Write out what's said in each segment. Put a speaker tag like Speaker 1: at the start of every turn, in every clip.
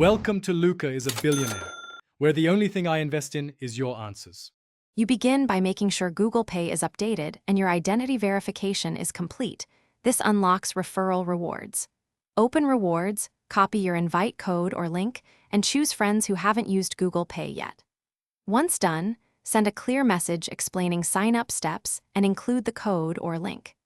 Speaker 1: Welcome to Luca is a Billionaire, where the only thing I invest in is your answers.
Speaker 2: You begin by making sure Google Pay is updated and your identity verification is complete. This unlocks referral rewards. Open rewards, copy your invite code or link, and choose friends who haven't used Google Pay yet. Once done, send a clear message explaining sign-up steps and include the code or link.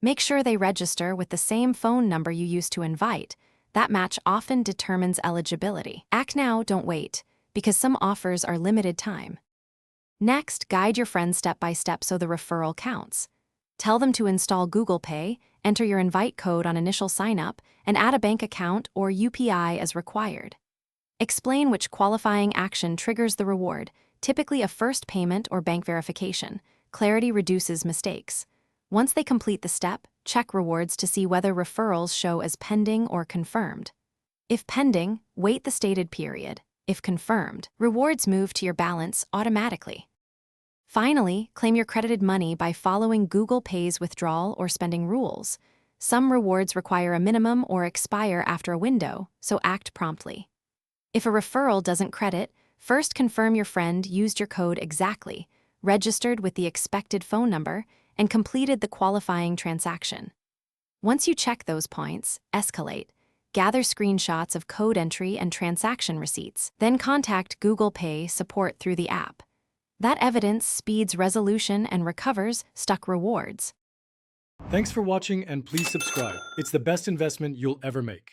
Speaker 2: Make sure they register with the same phone number you used to invite. That match often determines eligibility. Act now, don't wait, because some offers are limited time. Next, guide your friends step by step so the referral counts. Tell them to install Google Pay, enter your invite code on initial sign-up, and add a bank account or UPI as required. Explain which qualifying action triggers the reward, typically a first payment or bank verification. Clarity reduces mistakes. Once they complete the step, check rewards to see whether referrals show as pending or confirmed. If pending, wait the stated period. If confirmed, rewards move to your balance automatically. Finally, claim your credited money by following Google Pay's withdrawal or spending rules. Some rewards require a minimum or expire after a window, so act promptly. If a referral doesn't credit, first confirm your friend used your code exactly, registered with the expected phone number, and completed the qualifying transaction. Once you check those points, escalate. Gather screenshots of code entry and transaction receipts, then contact Google Pay support through the app. That evidence speeds resolution and recovers stuck rewards.
Speaker 1: Thanks for watching and please subscribe. It's the best investment you'll ever make.